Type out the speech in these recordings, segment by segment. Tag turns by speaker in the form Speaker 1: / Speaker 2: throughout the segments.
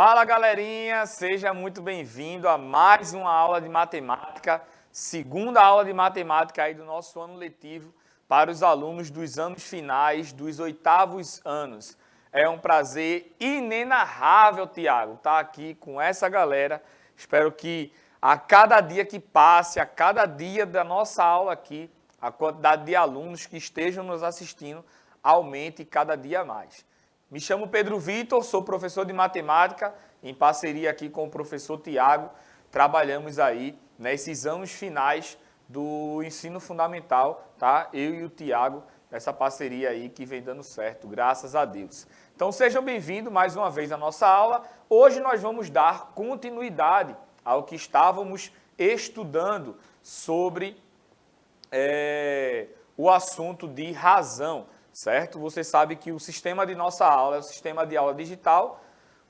Speaker 1: Fala galerinha, seja muito bem-vindo a mais uma aula de matemática, segunda aula de matemática aí do nosso ano letivo para os alunos dos anos finais, dos 8º anos. É um prazer inenarrável, Tiago, estar aqui com essa galera. Espero que a cada dia que passe, a cada dia da nossa aula aqui, a quantidade de alunos que estejam nos assistindo aumente cada dia mais. Me chamo Pedro Vitor, sou professor de matemática, em parceria aqui com o professor Tiago. Trabalhamos aí nesses anos finais do ensino fundamental, tá? Eu e o Tiago, nessa parceria aí que vem dando certo, graças a Deus. Então sejam bem-vindos mais uma vez à nossa aula. Hoje nós vamos dar continuidade ao que estávamos estudando sobre o assunto de razão. Certo? Você sabe que o sistema de nossa aula é o sistema de aula digital.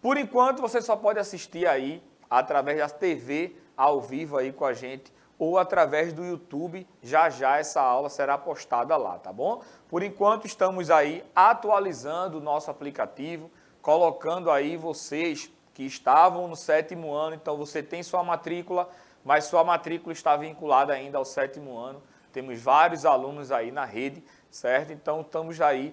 Speaker 1: Por enquanto, você só pode assistir aí através da TV ao vivo aí com a gente ou através do YouTube. Já já essa aula será postada lá, tá bom? Por enquanto, estamos aí atualizando o nosso aplicativo, colocando aí vocês que estavam no 7º ano. Então, você tem sua matrícula, mas sua matrícula está vinculada ainda ao 7º ano. Temos vários alunos aí na rede, certo? Então, estamos aí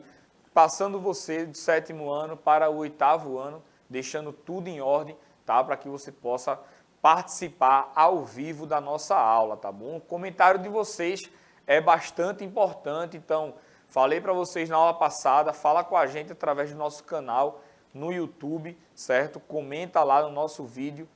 Speaker 1: passando você do 7º ano para o 8º ano, deixando tudo em ordem, tá? Para que você possa participar ao vivo da nossa aula, tá bom? O comentário de vocês é bastante importante, então, falei para vocês na aula passada, fala com a gente através do nosso canal no YouTube, certo? Comenta lá no nosso vídeo.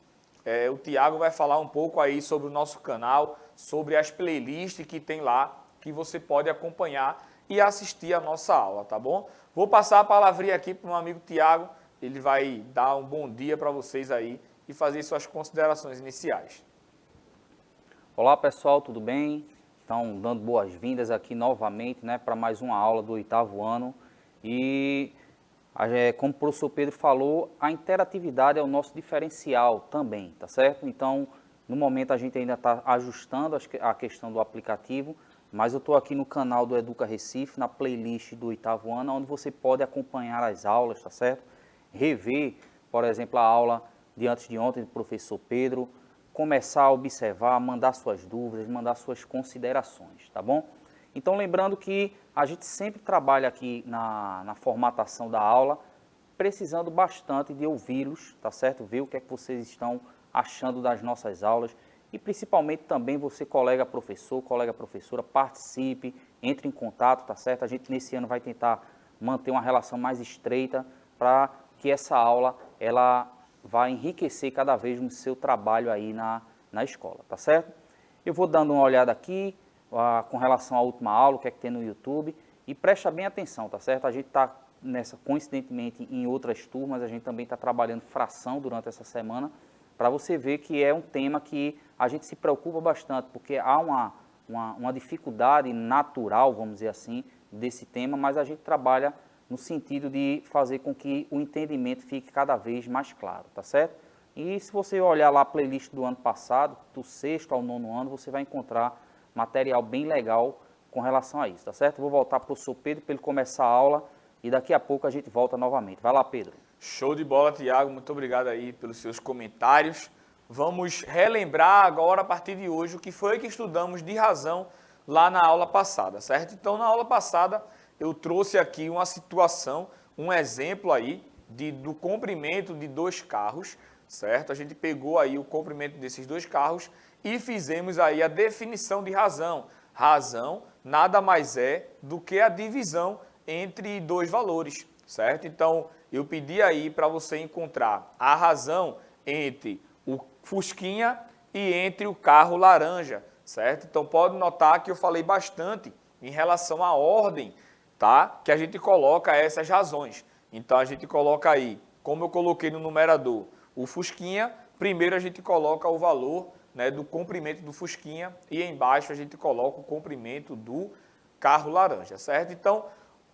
Speaker 1: O Tiago vai falar um pouco aí sobre o nosso canal, sobre as playlists que tem lá, que você pode acompanhar e assistir a nossa aula, tá bom? Vou passar a palavrinha aqui para o meu amigo Tiago, ele vai dar um bom dia para vocês aí e fazer suas considerações iniciais.
Speaker 2: Olá pessoal, tudo bem? Então, dando boas-vindas aqui novamente, né, para mais uma aula do 8º ano. E como o professor Pedro falou, a interatividade é o nosso diferencial também, tá certo? Então, no momento a gente ainda está ajustando a questão do aplicativo, mas eu estou aqui no canal do Educa Recife, na playlist do 8º ano, onde você pode acompanhar as aulas, tá certo? Rever, por exemplo, a aula de antes de ontem do professor Pedro, começar a observar, mandar suas dúvidas, mandar suas considerações, tá bom? Então, lembrando que a gente sempre trabalha aqui na formatação da aula, precisando bastante de ouvi-los, tá certo? Ver o que é que vocês estão achando das nossas aulas e principalmente também você, colega professor, colega professora, participe, entre em contato, tá certo? A gente nesse ano vai tentar manter uma relação mais estreita para que essa aula, ela vai enriquecer cada vez no seu trabalho aí na escola, tá certo? Eu vou dando uma olhada aqui, com relação à última aula, o que é que tem no YouTube, e presta bem atenção, tá certo? A gente está coincidentemente, em outras turmas, a gente também está trabalhando fração durante essa semana, para você ver que é um tema que a gente se preocupa bastante, porque há uma dificuldade natural, vamos dizer assim, desse tema, mas a gente trabalha no sentido de fazer com que o entendimento fique cada vez mais claro, tá certo? E se você olhar lá a playlist do ano passado, do 6º ao 9º ano, você vai encontrar material bem legal com relação a isso, tá certo? Vou voltar para o professor Pedro para ele começar a aula e daqui a pouco a gente volta novamente. Vai lá, Pedro.
Speaker 1: Show de bola, Tiago. Muito obrigado aí pelos seus comentários. Vamos relembrar agora, a partir de hoje, o que foi que estudamos de razão lá na aula passada, certo? Então, na aula passada, eu trouxe aqui uma situação, um exemplo aí do comprimento de dois carros, certo? A gente pegou aí o comprimento desses dois carros e fizemos aí a definição de razão. Razão nada mais é do que a divisão entre dois valores, certo? Então, eu pedi aí para você encontrar a razão entre o Fusquinha e entre o carro laranja, certo? Então, pode notar que eu falei bastante em relação à ordem, tá? Que a gente coloca essas razões. Então, a gente coloca aí, como eu coloquei no numerador, o Fusquinha, primeiro a gente coloca o valor, né, do comprimento do Fusquinha e embaixo a gente coloca o comprimento do carro laranja, certo? Então,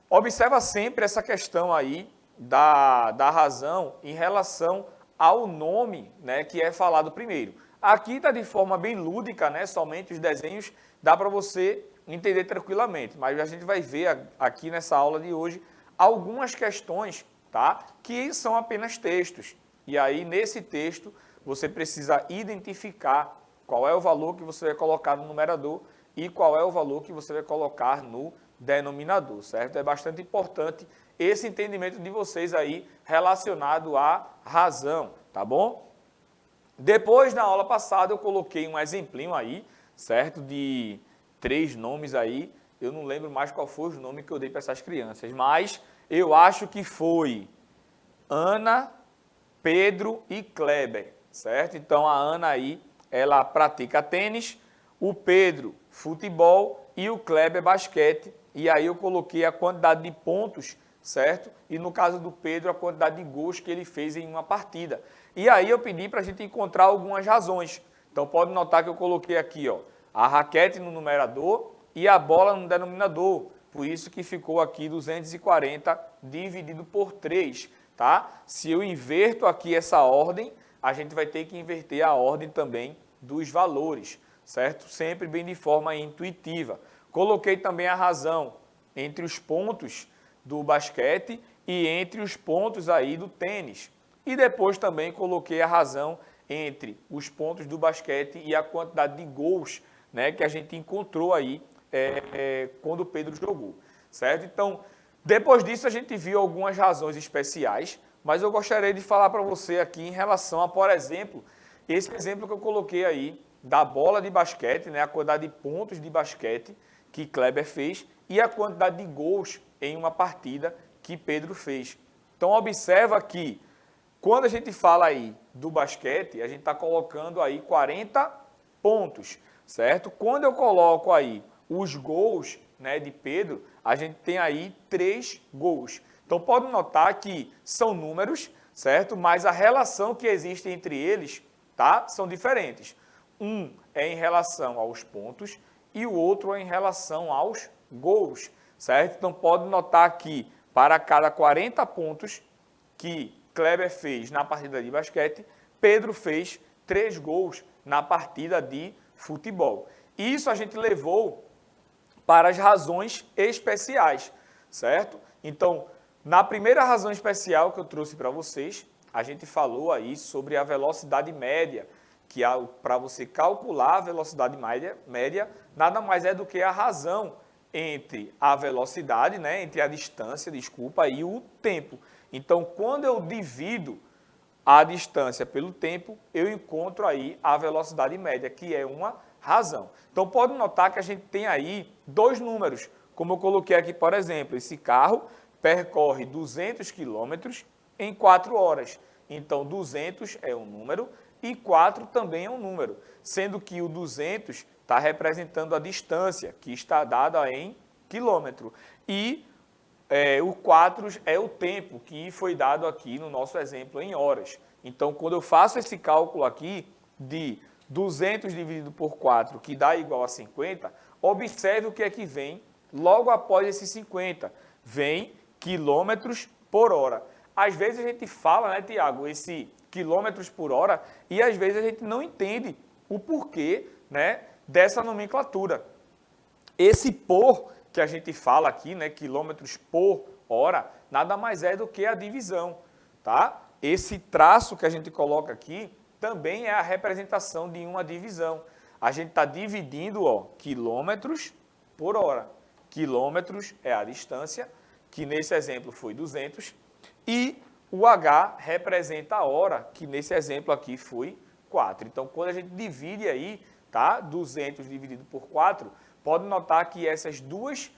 Speaker 1: observa sempre essa questão aí da razão em relação ao nome, né, que é falado primeiro. Aqui está de forma bem lúdica, né, somente os desenhos, dá para você entender tranquilamente, mas a gente vai ver aqui nessa aula de hoje algumas questões, tá, que são apenas textos. E aí, nesse texto, você precisa identificar qual é o valor que você vai colocar no numerador e qual é o valor que você vai colocar no denominador, certo? É bastante importante esse entendimento de vocês aí relacionado à razão, tá bom? Depois, na aula passada, eu coloquei um exemplinho aí, certo? De 3 nomes aí. Eu não lembro mais qual foi o nome que eu dei para essas crianças, mas eu acho que foi Ana, Pedro e Kleber, certo? Então, a Ana aí, ela pratica tênis, o Pedro, futebol e o Kleber, basquete. E aí eu coloquei a quantidade de pontos, certo? E no caso do Pedro, a quantidade de gols que ele fez em uma partida. E aí eu pedi para a gente encontrar algumas razões. Então, pode notar que eu coloquei aqui, ó, a raquete no numerador e a bola no denominador. Por isso que ficou aqui 240 dividido por 3, tá? Se eu inverto aqui essa ordem, a gente vai ter que inverter a ordem também dos valores, certo? Sempre bem de forma intuitiva. Coloquei também a razão entre os pontos do basquete e entre os pontos aí do tênis. E depois também coloquei a razão entre os pontos do basquete e a quantidade de gols, né, que a gente encontrou aí quando o Pedro jogou, certo? Então, depois disso a gente viu algumas razões especiais, mas eu gostaria de falar para você aqui em relação a, por exemplo, esse exemplo que eu coloquei aí da bola de basquete, né, a quantidade de pontos de basquete que Kleber fez e a quantidade de gols em uma partida que Pedro fez. Então, observa que quando a gente fala aí do basquete, a gente está colocando aí 40 pontos, certo? Quando eu coloco aí os gols, né, de Pedro, a gente tem aí 3 gols. Então, pode notar que são números, certo? Mas a relação que existe entre eles, tá, são diferentes. Um é em relação aos pontos e o outro é em relação aos gols, certo? Então, pode notar que para cada 40 pontos que Kleber fez na partida de basquete, Pedro fez 3 gols na partida de futebol. Isso a gente levou para as razões especiais, certo? Então, na primeira razão especial que eu trouxe para vocês, a gente falou aí sobre a velocidade média, que para você calcular a velocidade média, nada mais é do que a razão entre a velocidade, né, entre a distância, desculpa, e o tempo. Então, quando eu divido a distância pelo tempo, eu encontro aí a velocidade média, que é uma razão. Então, pode notar que a gente tem aí 2 números, como eu coloquei aqui, por exemplo, esse carro percorre 200 quilômetros em 4 horas. Então, 200 é um número e 4 também é um número, sendo que o 200 está representando a distância, que está dada em quilômetro, e o 4 é o tempo, que foi dado aqui no nosso exemplo em horas. Então, quando eu faço esse cálculo aqui de 200 dividido por 4, que dá igual a 50, observe o que é que vem logo após esse 50. Vem quilômetros por hora. Às vezes a gente fala, né, Tiago, esse quilômetros por hora, e às vezes a gente não entende o porquê, né, dessa nomenclatura. Esse por que a gente fala aqui, né, quilômetros por hora, nada mais é do que a divisão, tá? Esse traço que a gente coloca aqui também é a representação de uma divisão. A gente está dividindo, ó, quilômetros por hora. Quilômetros é a distância, que nesse exemplo foi 200, e o H representa a hora, que nesse exemplo aqui foi 4. Então, quando a gente divide aí, tá, 200 dividido por 4, pode notar que esses dois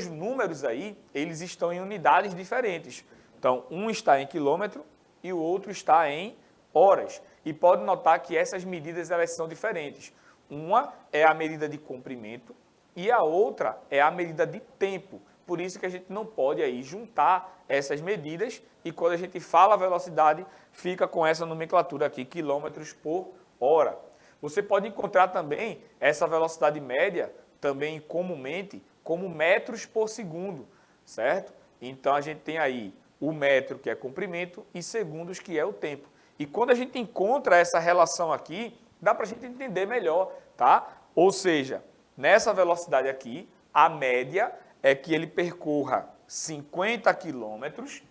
Speaker 1: números aí, eles estão em unidades diferentes. Então, um está em quilômetro e o outro está em horas. E pode notar que essas medidas elas são diferentes. Uma é a medida de comprimento e a outra é a medida de tempo. Por isso que a gente não pode aí juntar essas medidas e quando a gente fala a velocidade, fica com essa nomenclatura aqui, quilômetros por hora. Você pode encontrar também essa velocidade média, também comumente, como metros por segundo, certo? Então, a gente tem aí o metro, que é comprimento, e segundos, que é o tempo. E quando a gente encontra essa relação aqui, dá para a gente entender melhor, tá? Ou seja, nessa velocidade aqui, a média é que ele percorra 50 quilômetros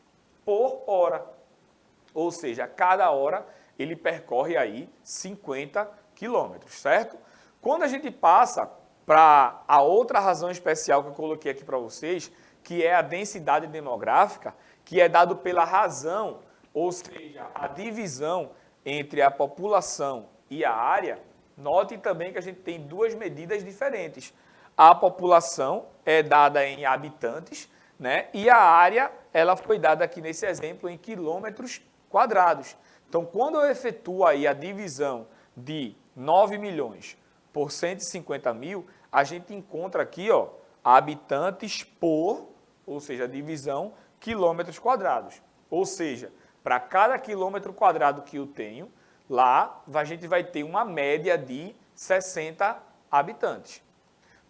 Speaker 1: por hora. Ou seja, a cada hora ele percorre aí 50 quilômetros, certo? Quando a gente passa para a outra razão especial que eu coloquei aqui para vocês, que é a densidade demográfica, que é dado pela razão, ou seja, a divisão entre a população e a área, note também que a gente tem duas medidas diferentes. A população é dada em habitantes, né? E a área, ela foi dada aqui nesse exemplo em quilômetros quadrados. Então, quando eu efetuo aí a divisão de 9 milhões por 150 mil, a gente encontra aqui, ó, habitantes por, ou seja, a divisão, quilômetros quadrados. Ou seja, para cada quilômetro quadrado que eu tenho, lá a gente vai ter uma média de 60 habitantes.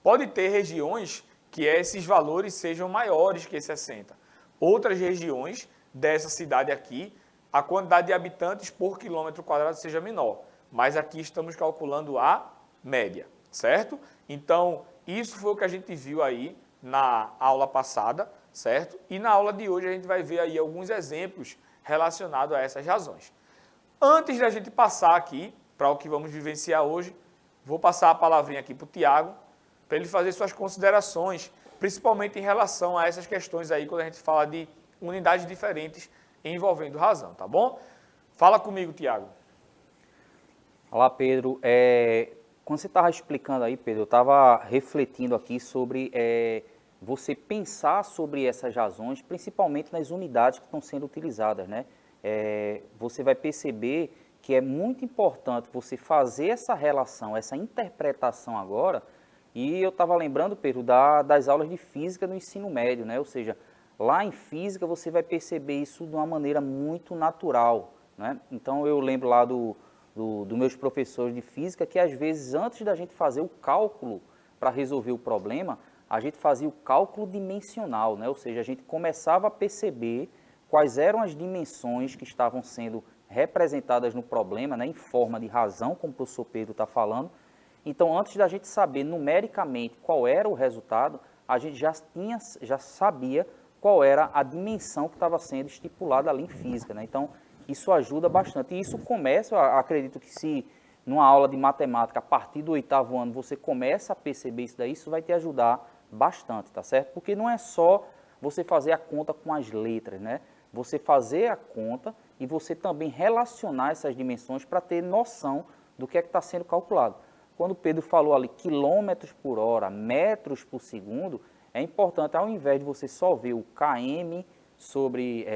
Speaker 1: Pode ter regiões que esses valores sejam maiores que 60. Outras regiões dessa cidade aqui, a quantidade de habitantes por quilômetro quadrado seja menor. Mas aqui estamos calculando a média, certo? Então, isso foi o que a gente viu aí na aula passada, certo? E na aula de hoje a gente vai ver aí alguns exemplos relacionados a essas razões. Antes da gente passar aqui para o que vamos vivenciar hoje, vou passar a palavrinha aqui para o Tiago, para ele fazer suas considerações, principalmente em relação a essas questões aí, quando a gente fala de unidades diferentes envolvendo razão, tá bom? Fala comigo, Tiago.
Speaker 2: Olá, Pedro. Quando você estava explicando aí, Pedro, eu estava refletindo aqui sobre você pensar sobre essas razões, principalmente nas unidades que estão sendo utilizadas, né? Você vai perceber que é muito importante você fazer essa relação, essa interpretação agora, e eu estava lembrando, Pedro, das aulas de física no ensino médio, né? Ou seja, lá em física você vai perceber isso de uma maneira muito natural, né? Então eu lembro lá dos meus professores de física que às vezes antes da gente fazer o cálculo para resolver o problema, a gente fazia o cálculo dimensional, né? Ou seja, a gente começava a perceber quais eram as dimensões que estavam sendo representadas no problema, né? Em forma de razão, como o professor Pedro está falando. Então, antes da gente saber numericamente qual era o resultado, a gente já sabia qual era a dimensão que estava sendo estipulada ali em física, né? Então, isso ajuda bastante. E isso começa, eu acredito que se numa aula de matemática, a partir do 8º ano, você começa a perceber isso daí, isso vai te ajudar bastante, tá certo? Porque não é só você fazer a conta com as letras, né? Você fazer a conta e você também relacionar essas dimensões para ter noção do que é que está sendo calculado. Quando o Pedro falou ali quilômetros por hora, metros por segundo, é importante, ao invés de você só ver o km sobre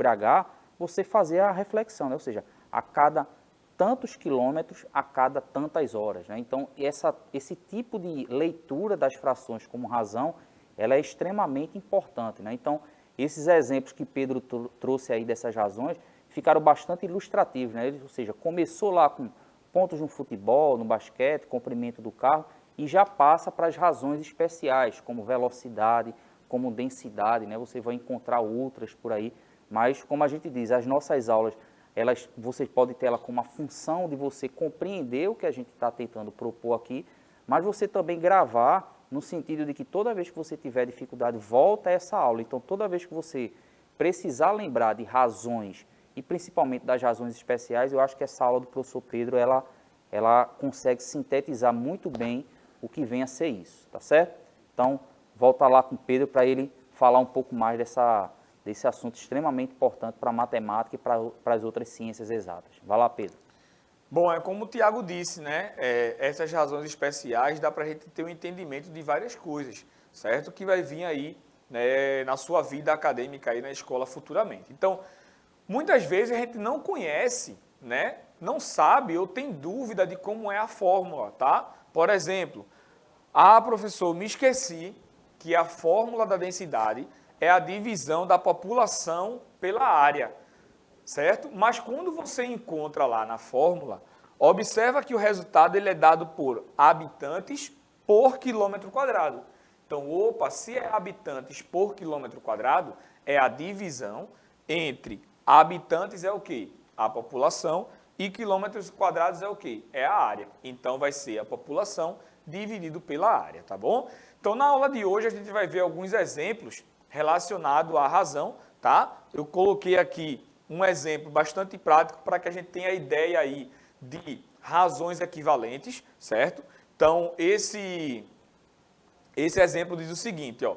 Speaker 2: H, você fazer a reflexão, né? Ou seja, a cada tantos quilômetros, a cada tantas horas, né? Então, esse tipo de leitura das frações como razão, ela é extremamente importante, né? Então, esses exemplos que Pedro trouxe aí dessas razões ficaram bastante ilustrativos, né? Ou seja, começou lá com pontos no futebol, no basquete, comprimento do carro, e já passa para as razões especiais, como velocidade, como densidade, né? Você vai encontrar outras por aí, mas como a gente diz, as nossas aulas, você pode ter ela como uma função de você compreender o que a gente está tentando propor aqui, mas você também gravar no sentido de que toda vez que você tiver dificuldade, volta a essa aula. Então, toda vez que você precisar lembrar de razões, e principalmente das razões especiais, eu acho que essa aula do professor Pedro, ela consegue sintetizar muito bem o que vem a ser isso, tá certo? Então, volta lá com o Pedro para ele falar um pouco mais desse assunto extremamente importante para a matemática e para as outras ciências exatas. Vai lá, Pedro.
Speaker 1: Bom, é como o Tiago disse, né? Essas razões especiais dá para a gente ter um entendimento de várias coisas, certo? Que vai vir aí, né, na sua vida acadêmica aí na escola futuramente. Então, muitas vezes a gente não conhece, né? Não sabe ou tem dúvida de como é a fórmula, tá? Por exemplo, professor, me esqueci que a fórmula da densidade é a divisão da população pela área, certo? Mas quando você encontra lá na fórmula, observa que o resultado ele é dado por habitantes por quilômetro quadrado. Então, se é habitantes por quilômetro quadrado, é a divisão entre habitantes é o quê? A população, e quilômetros quadrados é o quê? É a área. Então, vai ser a população dividido pela área, tá bom? Então, na aula de hoje, a gente vai ver alguns exemplos relacionados à razão, tá? Eu coloquei aqui um exemplo bastante prático para que a gente tenha a ideia aí de razões equivalentes, certo? Então, esse exemplo diz o seguinte, ó,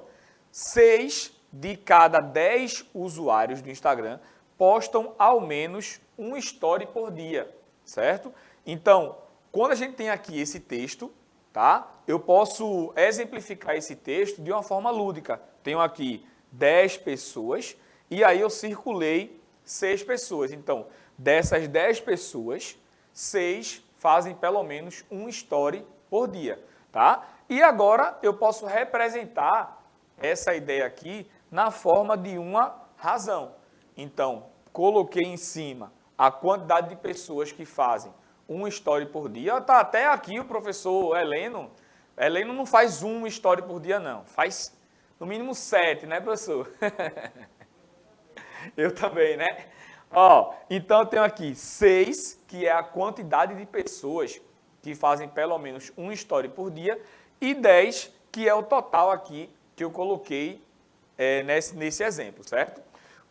Speaker 1: 6 de cada 10 usuários do Instagram postam ao menos um story por dia, certo? Então, quando a gente tem aqui esse texto, tá? Eu posso exemplificar esse texto de uma forma lúdica. Tenho aqui 10 pessoas e aí eu circulei 6 pessoas. Então, dessas 10 pessoas, 6 fazem pelo menos um story por dia, tá? E agora eu posso representar essa ideia aqui na forma de uma razão. Então, coloquei em cima a quantidade de pessoas que fazem um story por dia. Tá até aqui o professor Heleno. Heleno não faz um story por dia, não. Faz no mínimo 7, né, professor? Eu também, né? Ó, então eu tenho aqui 6, que é a quantidade de pessoas que fazem pelo menos um story por dia, e 10, que é o total aqui que eu coloquei nesse exemplo, certo?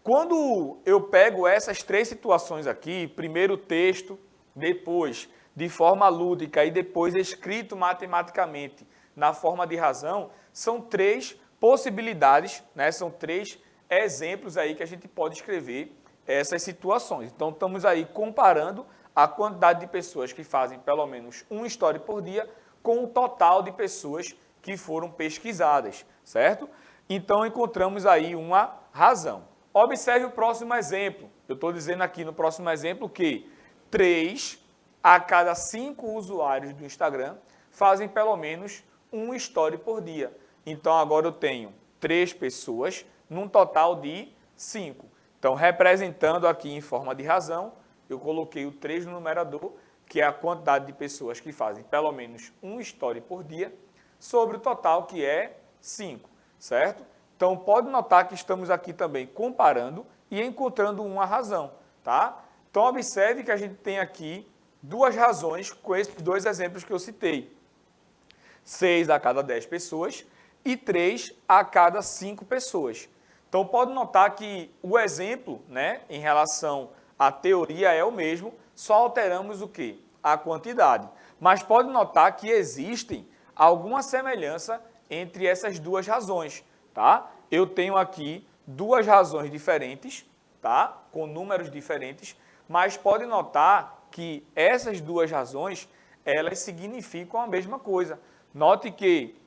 Speaker 1: Quando eu pego essas 3 situações aqui, primeiro o texto, depois de forma lúdica e depois escrito matematicamente na forma de razão, são 3 possibilidades, né? São 3 exemplos aí que a gente pode escrever essas situações. Então, estamos aí comparando a quantidade de pessoas que fazem pelo menos um story por dia com o total de pessoas que foram pesquisadas, certo? Então, encontramos aí uma razão. Observe o próximo exemplo. Eu estou dizendo aqui no próximo exemplo que 3 a cada 5 usuários do Instagram fazem pelo menos um story por dia. Então, agora eu tenho 3 pessoas, num total de 5. Então, representando aqui em forma de razão, eu coloquei o 3 no numerador, que é a quantidade de pessoas que fazem pelo menos um story por dia, sobre o total, que é 5, certo? Então, pode notar que estamos aqui também comparando e encontrando uma razão, tá? Então, observe que a gente tem aqui 2 razões com esses 2 exemplos que eu citei. 6 a cada 10 pessoas e 3 a cada 5 pessoas. Então, pode notar que o exemplo, né, em relação à teoria é o mesmo, só alteramos o quê? A quantidade. Mas pode notar que existem alguma semelhança entre essas 2 razões, tá? Eu tenho aqui 2 razões diferentes, tá? Com números diferentes, mas pode notar que essas 2 razões, elas significam a mesma coisa. Note que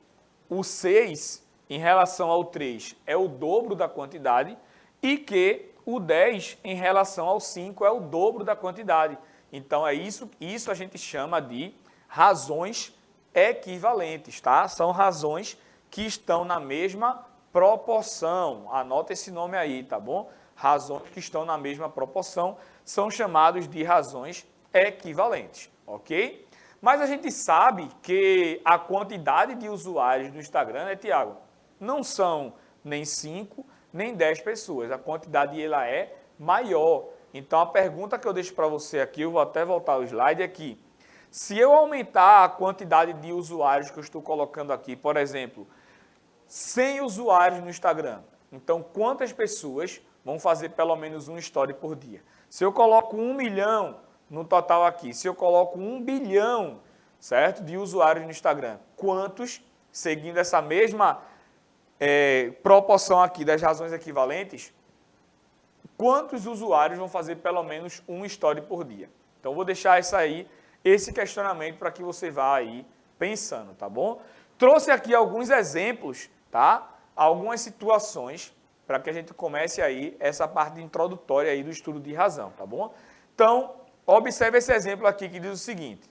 Speaker 1: o 6 em relação ao 3 é o dobro da quantidade e que o 10 em relação ao 5 é o dobro da quantidade. Então, é isso a gente chama de razões equivalentes, tá? São razões que estão na mesma proporção. Anota esse nome aí, tá bom? Razões que estão na mesma proporção são chamados de razões equivalentes, ok? Mas a gente sabe que a quantidade de usuários do Instagram, né, Tiago? Não são nem 5, nem 10 pessoas. A quantidade ela é maior. Então, a pergunta que eu deixo para você aqui, eu vou até voltar o slide aqui. Se eu aumentar a quantidade de usuários que eu estou colocando aqui, por exemplo, 100 usuários no Instagram, então quantas pessoas vão fazer pelo menos um story por dia? Se eu coloco 1 milhão no total aqui, se eu coloco 1 bilhão, certo, de usuários no Instagram, quantos, seguindo essa mesma proporção aqui das razões equivalentes, quantos usuários vão fazer pelo menos um story por dia? Então, vou deixar esse questionamento para que você vá aí pensando, tá bom? Trouxe aqui alguns exemplos, tá? Algumas situações para que a gente comece aí essa parte introdutória aí do estudo de razão, tá bom? Então, observe esse exemplo aqui que diz o seguinte: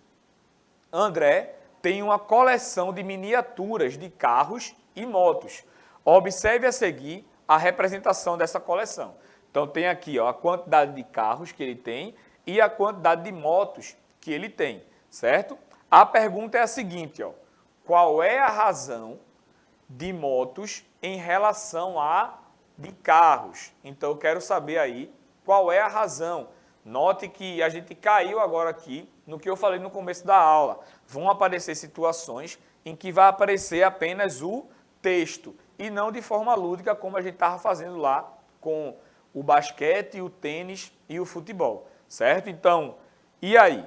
Speaker 1: André tem uma coleção de miniaturas de carros e motos. Observe a seguir a representação dessa coleção. Então, tem aqui ó, a quantidade de carros que ele tem e a quantidade de motos que ele tem, certo? A pergunta é a seguinte, ó, qual é a razão de motos em relação a de carros? Então, eu quero saber aí qual é a razão. Note que a gente caiu agora aqui no que eu falei no começo da aula. Vão aparecer situações em que vai aparecer apenas o texto e não de forma lúdica como a gente estava fazendo lá com o basquete, o tênis e o futebol, certo? Então, e aí?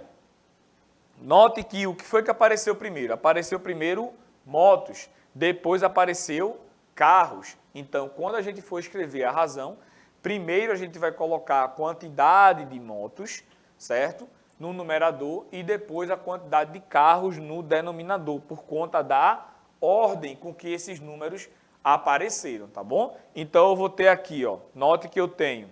Speaker 1: Note que o que foi que apareceu primeiro? Apareceu primeiro motos, depois apareceu carros. Então, quando a gente for escrever a razão, primeiro a gente vai colocar a quantidade de motos, certo? No numerador e depois a quantidade de carros no denominador, por conta da ordem com que esses números apareceram, tá bom? Então, eu vou ter aqui, ó, note que eu tenho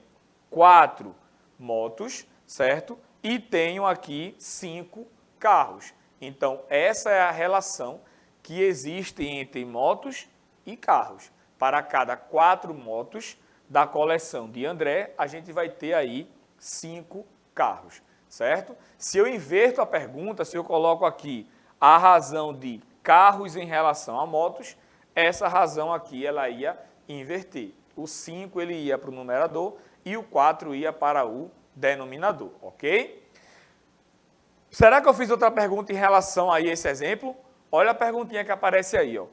Speaker 1: 4 motos, certo? E tenho aqui 5 carros. Então, essa é a relação que existe entre motos e carros. Para cada 4 motos da coleção de André, a gente vai ter aí 5 carros, certo? Se eu inverto a pergunta, se eu coloco aqui a razão de carros em relação a motos, essa razão aqui ela ia inverter. O 5 ele ia para o numerador e o 4 ia para o denominador, ok? Será que eu fiz outra pergunta em relação a esse exemplo? Olha a perguntinha que aparece aí, ó.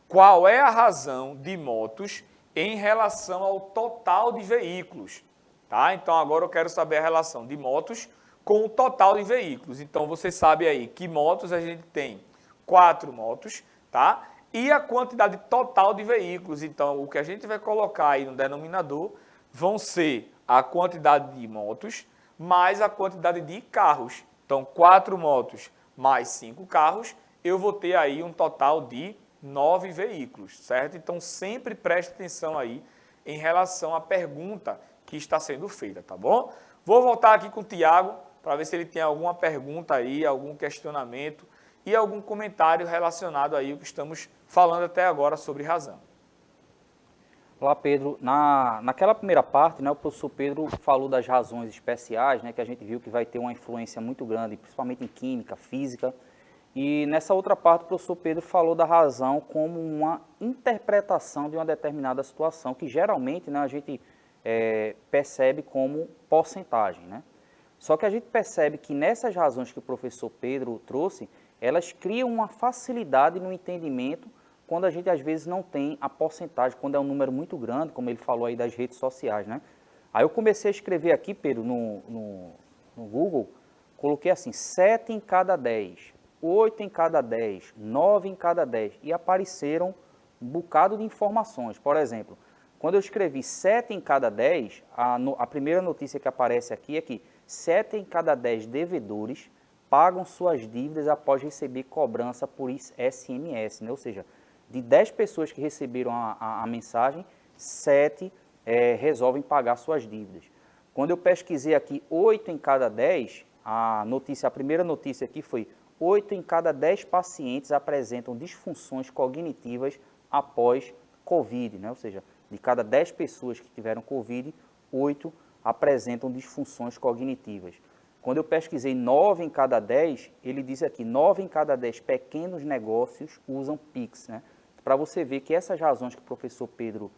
Speaker 1: Qual é a razão de motos em relação ao total de veículos? Tá? Então, agora eu quero saber a relação de motos com o total de veículos. Então, você sabe aí que motos a gente tem 4 motos, tá? E a quantidade total de veículos. Então, o que a gente vai colocar aí no denominador vão ser a quantidade de motos mais a quantidade de carros. Então, 4 motos mais 5 carros, eu vou ter aí um total de 9 veículos, certo? Então, sempre preste atenção aí em relação à pergunta que está sendo feita, tá bom? Vou voltar aqui com o Tiago para ver se ele tem alguma pergunta aí, algum questionamento e algum comentário relacionado aí ao que estamos falando até agora sobre razão.
Speaker 2: Olá, Pedro. Naquela primeira parte, né, o professor Pedro falou das razões especiais, né, que a gente viu que vai ter uma influência muito grande, principalmente em química, física. E nessa outra parte, o professor Pedro falou da razão como uma interpretação de uma determinada situação, que geralmente, né, a gente percebe como porcentagem, né? Só que a gente percebe que nessas razões que o professor Pedro trouxe, elas criam uma facilidade no entendimento quando a gente às vezes não tem a porcentagem, quando é um número muito grande, como ele falou aí das redes sociais, né? Aí eu comecei a escrever aqui, Pedro, no Google, coloquei assim, 7 em cada 10, 8 em cada 10, 9 em cada 10, e apareceram um bocado de informações. Por exemplo, quando eu escrevi 7 em cada 10, a primeira notícia que aparece aqui é que 7 em cada 10 devedores pagam suas dívidas após receber cobrança por SMS, né? Ou seja, de 10 pessoas que receberam a mensagem, 7 resolvem pagar suas dívidas. Quando eu pesquisei aqui 8 em cada 10, a primeira notícia aqui foi 8 em cada 10 pacientes apresentam disfunções cognitivas após Covid, né? Ou seja, de cada 10 pessoas que tiveram Covid, 8 apresentam disfunções cognitivas. Quando eu pesquisei 9 em cada 10, ele diz aqui, 9 em cada 10 pequenos negócios usam Pix, né? Para você ver que essas razões que o professor Pedro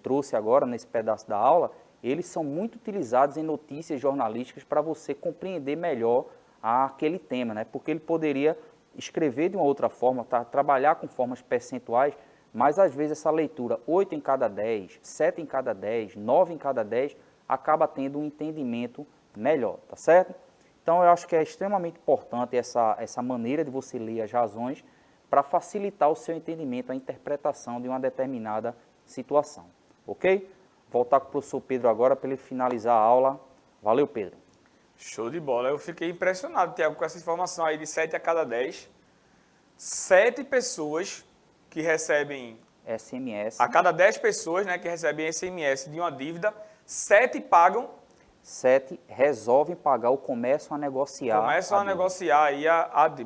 Speaker 2: trouxe agora, nesse pedaço da aula, eles são muito utilizados em notícias jornalísticas para você compreender melhor aquele tema, né? Porque ele poderia escrever de uma outra forma, trabalhar com formas percentuais, mas às vezes essa leitura 8 em cada 10, 7 em cada 10, 9 em cada 10, acaba tendo um entendimento melhor, tá certo? Então eu acho que é extremamente importante essa maneira de você ler as razões para facilitar o seu entendimento, a interpretação de uma determinada situação, ok? Voltar com o professor Pedro agora para ele finalizar a aula. Valeu, Pedro.
Speaker 1: Show de bola. Eu fiquei impressionado, Tiago, com essa informação aí de 7 a cada 10. 7 pessoas que recebem
Speaker 2: SMS.
Speaker 1: A cada 10 pessoas, né, que recebem SMS de uma dívida, 7 pagam.
Speaker 2: 7 resolvem pagar ou começam a negociar.
Speaker 1: Começam a negociar aí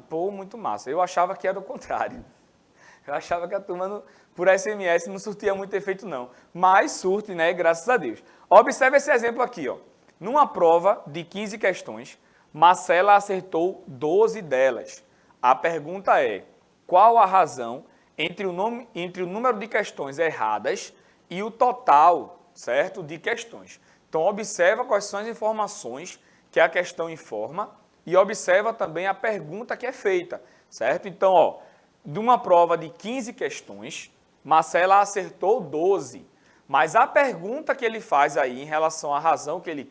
Speaker 1: pô, muito massa. Eu achava que era o contrário. Eu achava que a turma por SMS não surtia muito efeito, não. Mas surte, né, graças a Deus. Observe esse exemplo aqui, ó. Numa prova de 15 questões, Marcela acertou 12 delas. A pergunta é, qual a razão entre o número de questões erradas e o total, certo, de questões? Então, observa quais são as informações que a questão informa e observa também a pergunta que é feita, certo? Então, ó, de uma prova de 15 questões, Marcela acertou 12. Mas a pergunta que ele faz aí em relação à razão que ele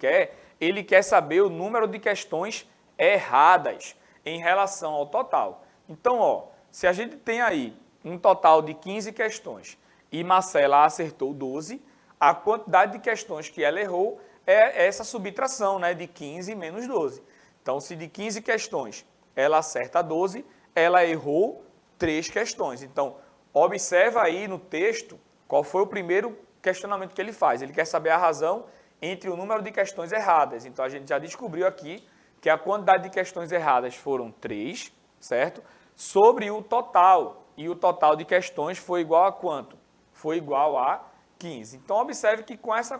Speaker 1: quer saber o número de questões erradas em relação ao total. Então, ó, se a gente tem aí um total de 15 questões e Marcela acertou 12, a quantidade de questões que ela errou é essa subtração, né, de 15 menos 12. Então, se de 15 questões ela acerta 12, ela errou 3 questões. Então, observa aí no texto qual foi o primeiro questionamento que ele faz. Ele quer saber a razão entre o número de questões erradas. Então, a gente já descobriu aqui que a quantidade de questões erradas foram 3, certo? Sobre o total. E o total de questões foi igual a quanto? Foi igual a 15. Então, observe que com essa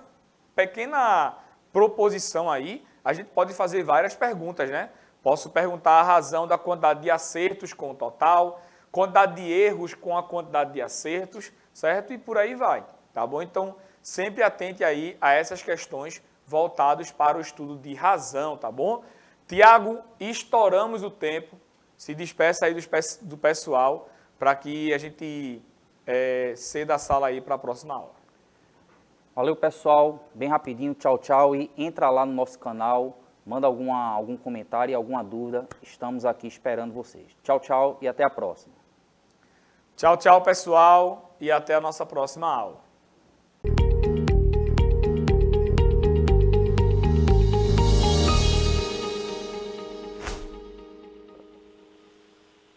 Speaker 1: pequena proposição aí, a gente pode fazer várias perguntas, né? Posso perguntar a razão da quantidade de acertos com o total, quantidade de erros com a quantidade de acertos, certo? E por aí vai, tá bom? Então, sempre atente aí a essas questões voltadas para o estudo de razão, tá bom? Tiago, estouramos o tempo, se despeça aí do pessoal para que a gente ceda a sala aí para a próxima aula.
Speaker 2: Valeu, pessoal. Bem rapidinho, tchau, tchau. E entra lá no nosso canal, manda algum comentário e alguma dúvida. Estamos aqui esperando vocês. Tchau, tchau e até a próxima.
Speaker 1: Tchau, tchau, pessoal, e até a nossa próxima aula.